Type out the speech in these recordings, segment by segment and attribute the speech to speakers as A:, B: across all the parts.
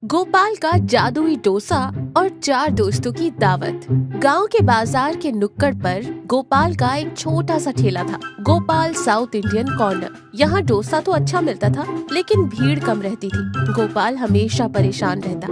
A: गोपाल का जादुई डोसा और 4 दोस्तों की दावत। गांव के बाजार के नुक्कड़ पर गोपाल का एक छोटा सा ठेला था, गोपाल साउथ इंडियन कॉर्नर। यहाँ डोसा तो अच्छा मिलता था, लेकिन भीड़ कम रहती थी। गोपाल हमेशा परेशान रहता।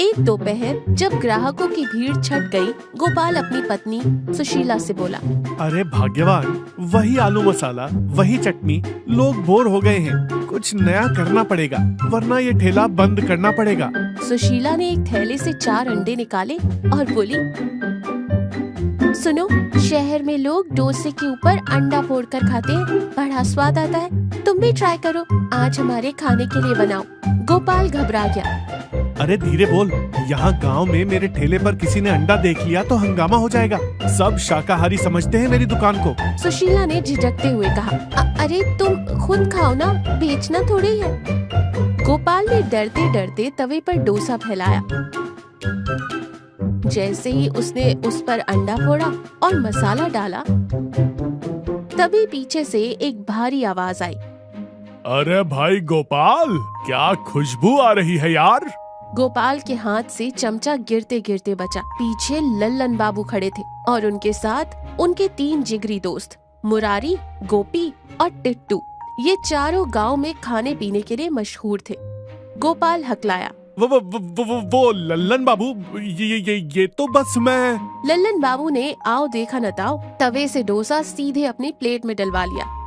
A: एक दोपहर जब ग्राहकों की भीड़ छट गई, गोपाल अपनी पत्नी सुशीला से बोला,
B: अरे भाग्यवान, वही आलू मसाला, वही चटनी, लोग बोर हो गए हैं। कुछ नया करना पड़ेगा, वरना ये ठेला बंद करना पड़ेगा।
A: सुशीला ने एक थैले से 4 अंडे निकाले और बोली, सुनो, शहर में लोग डोसे के ऊपर अंडा फोड़कर खाते हैं, बड़ा स्वाद आता है। तुम भी ट्राई करो, आज हमारे खाने के लिए बनाओ। गोपाल घबरा गया।
B: अरे धीरे बोल, यहाँ गांव में मेरे ठेले पर किसी ने अंडा देख लिया तो हंगामा हो जाएगा। सब शाकाहारी समझते हैं मेरी दुकान को।
A: सुशीला ने झिझकते हुए कहा, अरे तुम खुद खाओ ना, बेचना थोड़ी है। गोपाल ने डरते डरते तवे पर डोसा फैलाया। जैसे ही उसने उस पर अंडा फोड़ा और मसाला डाला, तभी पीछे से एक भारी आवाज आई।
B: अरे भाई गोपाल, क्या खुशबू आ रही है यार।
A: गोपाल के हाथ से चमचा गिरते गिरते बचा। पीछे लल्लन बाबू खड़े थे और उनके साथ उनके 3 जिगरी दोस्त, मुरारी, गोपी और टिट्टू। ये चारों गांव में खाने पीने के लिए मशहूर थे। गोपाल हकलाया,
B: वो लल्लन बाबू, ये तो बस मैं।
A: लल्लन बाबू ने आओ देखा न ताओ तवे से डोसा सीधे अपनी प्लेट में डलवा लिया।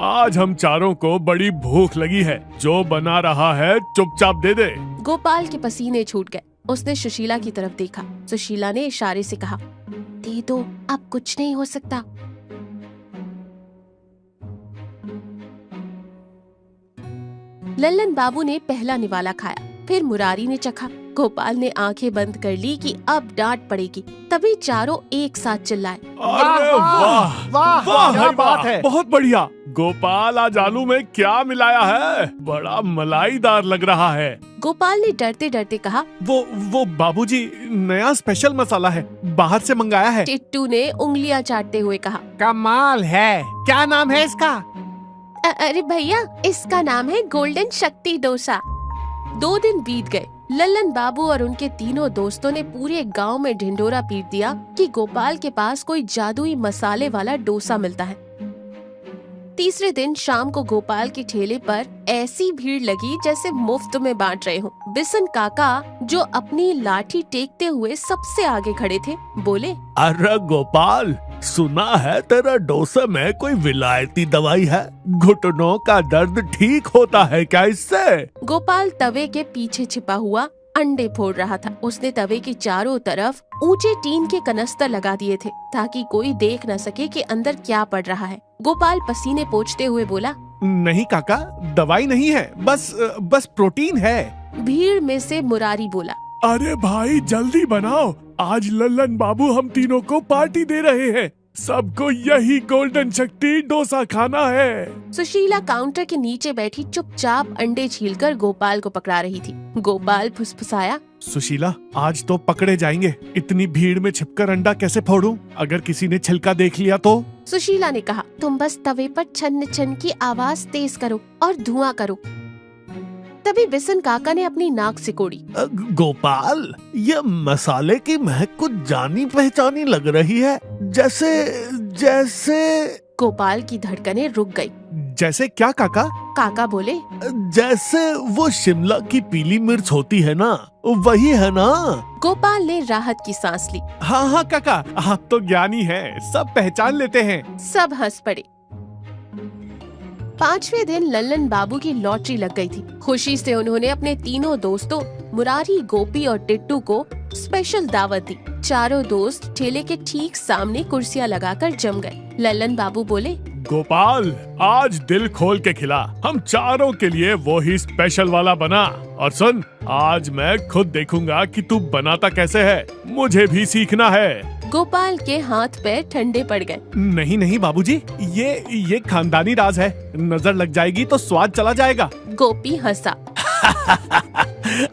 B: आज हम चारों को बड़ी भूख लगी है, जो बना रहा है चुपचाप दे दे।
A: गोपाल के पसीने छूट गए। उसने सुशीला की तरफ देखा। सुशीला ने इशारे से कहा, दे दो, अब कुछ नहीं हो सकता। लल्लन बाबू ने पहला निवाला खाया, फिर मुरारी ने चखा। गोपाल ने आंखें बंद कर ली कि अब डांट पड़ेगी। तभी चारों एक साथ चिल्लाए,
B: अरे वाह वाह वाह, क्या बात है, बहुत बढ़िया। गोपाल, आज आलू में क्या मिलाया है, बड़ा मलाईदार लग रहा है।
A: गोपाल ने डरते डरते कहा,
B: वो बाबूजी, नया स्पेशल मसाला है, बाहर से मंगाया है।
A: टिट्टू ने उंगलियां चाटते हुए कहा,
C: कमाल है, क्या नाम है इसका?
A: अरे भैया, इसका नाम है गोल्डन शक्ति डोसा। 2 दिन बीत गए। लल्लन बाबू और उनके तीनों दोस्तों ने पूरे गांव में ढिंढोरा पीट दिया कि गोपाल के पास कोई जादुई मसाले वाला डोसा मिलता है। तीसरे दिन शाम को गोपाल के ठेले पर ऐसी भीड़ लगी जैसे मुफ्त में बांट रहे हो। बिसन काका, जो अपनी लाठी टेकते हुए सबसे आगे खड़े थे, बोले,
D: अरे गोपाल, सुना है तेरा डोसे में कोई विलायती दवाई है, घुटनों का दर्द ठीक होता है क्या इससे?
A: गोपाल तवे के पीछे छिपा हुआ अंडे फोड़ रहा था। उसने तवे के चारों तरफ ऊंचे टीन के कनस्तर लगा दिए थे ताकि कोई देख न सके कि अंदर क्या पड़ रहा है। गोपाल पसीने पोंछते हुए बोला,
B: नहीं काका, दवाई नहीं है, बस प्रोटीन है।
A: भीड़ में से मुरारी बोला,
B: अरे भाई जल्दी बनाओ, आज लल्लन बाबू हम तीनों को पार्टी दे रहे हैं, सबको यही गोल्डन शक्ति डोसा खाना है।
A: सुशीला काउंटर के नीचे बैठी चुपचाप अंडे छीलकर गोपाल को पकड़ा रही थी। गोपाल फुसफुसाया,
B: सुशीला, आज तो पकड़े जाएंगे। इतनी भीड़ में छिपकर अंडा कैसे फोड़ूं? अगर किसी ने छिलका देख लिया तो?
A: सुशीला ने कहा, तुम बस तवे पर छन छन की आवाज तेज करो और धुआं करो। तभी बिसन काका ने अपनी नाक सिकोड़ी।
D: गोपाल, ये मसाले की महक कुछ जानी पहचानी लग रही है, जैसे
A: गोपाल की धड़कनें रुक गई।
B: जैसे क्या काका?
A: काका बोले,
D: जैसे वो शिमला की पीली मिर्च होती है ना, वही है ना?
A: गोपाल ने राहत की सांस ली।
B: हाँ काका, आप तो ज्ञानी हैं, सब पहचान लेते हैं।
A: सब हंस पड़े। 5वें दिन लल्लन बाबू की लॉटरी लग गई थी। खुशी से उन्होंने अपने तीनों दोस्तों मुरारी, गोपी और टिट्टू को स्पेशल दावत दी। चारों दोस्त ठेले के ठीक सामने कुर्सियां लगाकर जम गए। लल्लन बाबू बोले,
B: गोपाल, आज दिल खोल के खिला, हम चारों के लिए वो ही स्पेशल वाला बना। और सुन, आज मैं खुद देखूंगा कि तू बनाता कैसे है, मुझे भी सीखना है।
A: गोपाल के हाथ पैर ठंडे पड़ गए।
B: नहीं बाबूजी, ये खानदानी राज है, नजर लग जाएगी तो स्वाद चला जाएगा।
A: गोपी हंसा।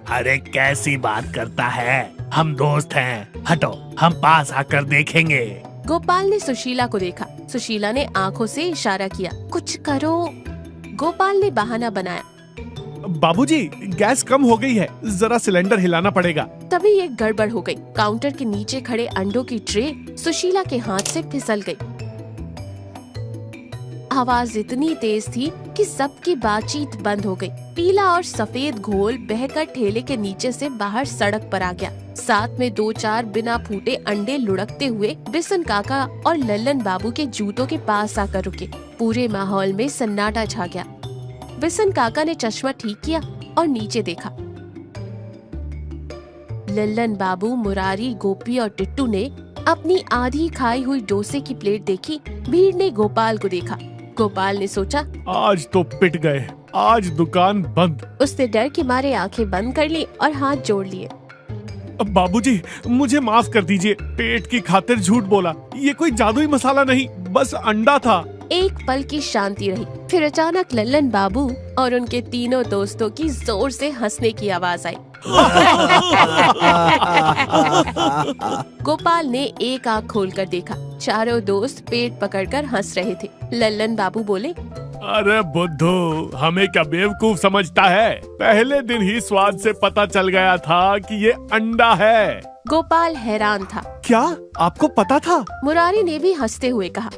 D: अरे कैसी बात करता है, हम दोस्त हैं, हटो, हम पास आकर देखेंगे।
A: गोपाल ने सुशीला को देखा। सुशीला ने आंखों से इशारा किया, कुछ करो। गोपाल ने बहाना बनाया।
B: बाबूजी, गैस कम हो गई है, जरा सिलेंडर हिलाना पड़ेगा।
A: तभी एक गड़बड़ हो गई। काउंटर के नीचे खड़े अंडों की ट्रे सुशीला के हाथ से फिसल गई। आवाज इतनी तेज थी कि सबकी बातचीत बंद हो गई। पीला और सफेद घोल बहकर ठेले के नीचे से बाहर सड़क पर आ गया। साथ में 2-4 बिना फूटे अंडे लुढ़कते हुए बिसन काका और लल्लन बाबू के जूतों के पास आकर रुके। पूरे माहौल में सन्नाटा छा गया। बिसन काका ने चश्मा ठीक किया और नीचे देखा। लल्लन बाबू, मुरारी, गोपी और टिट्टू ने अपनी आधी खाई हुई डोसे की प्लेट देखी। भीड़ ने गोपाल को देखा। गोपाल ने सोचा,
B: आज तो पिट गए, आज दुकान बंद।
A: उसने डर के मारे आंखें बंद कर ली और हाथ जोड़ लिए।
B: बाबूजी, मुझे माफ कर दीजिए, पेट की खातिर झूठ बोला। ये कोई जादुई मसाला नहीं, बस अंडा था।
A: एक पल की शांति रही। फिर अचानक लल्लन बाबू और उनके तीनों दोस्तों की जोर से हंसने की आवाज आई। गोपाल ने एक आंख खोलकर देखा। चारों दोस्त पेट पकड़कर हंस रहे थे। लल्लन बाबू बोले,
B: अरे बुद्धू, हमें क्या बेवकूफ समझता है? पहले दिन ही स्वाद से पता चल गया था कि ये अंडा है।
A: गोपाल हैरान था।
B: क्या आपको पता था?
A: मुरारी ने भी हंसते हुए कहा,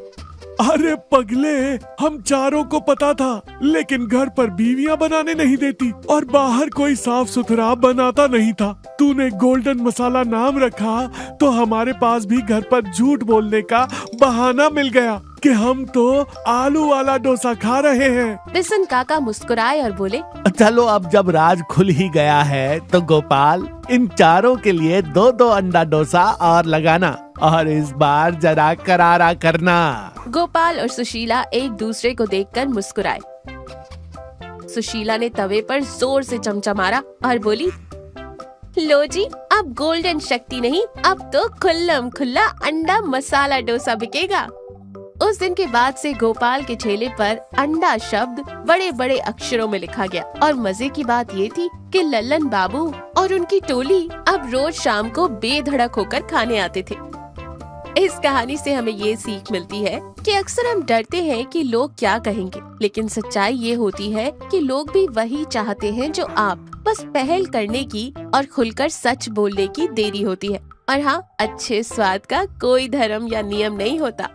B: अरे पगले, हम चारों को पता था, लेकिन घर पर बीवियां बनाने नहीं देती और बाहर कोई साफ सुथरा बनाता नहीं था। तूने गोल्डन मसाला नाम रखा तो हमारे पास भी घर पर झूठ बोलने का बहाना मिल गया कि हम तो आलू वाला डोसा खा रहे हैं।
A: बिसन काका मुस्कुराए और बोले,
D: चलो अब जब राज खुल ही गया है तो गोपाल, इन चारों के लिए 2-2 अंडा डोसा और लगाना, और इस बार जरा करारा करना।
A: गोपाल और सुशीला एक दूसरे को देखकर मुस्कुराए। सुशीला ने तवे पर जोर से चमचा मारा और बोली, लो जी, अब गोल्डन शक्ति नहीं, अब तो खुल्लम खुल्ला अंडा मसाला डोसा बिकेगा। उस दिन के बाद से गोपाल के ठेले पर अंडा शब्द बड़े बड़े अक्षरों में लिखा गया। और मजे की बात ये थी कि लल्लन बाबू और उनकी टोली अब रोज शाम को बेधड़क होकर खाने आते थे। इस कहानी से हमें ये सीख मिलती है कि अक्सर हम डरते हैं कि लोग क्या कहेंगे, लेकिन सच्चाई ये होती है कि लोग भी वही चाहते हैं जो आप। बस पहल करने की और खुलकर सच बोलने की देरी होती है। और हाँ, अच्छे स्वाद का कोई धर्म या नियम नहीं होता।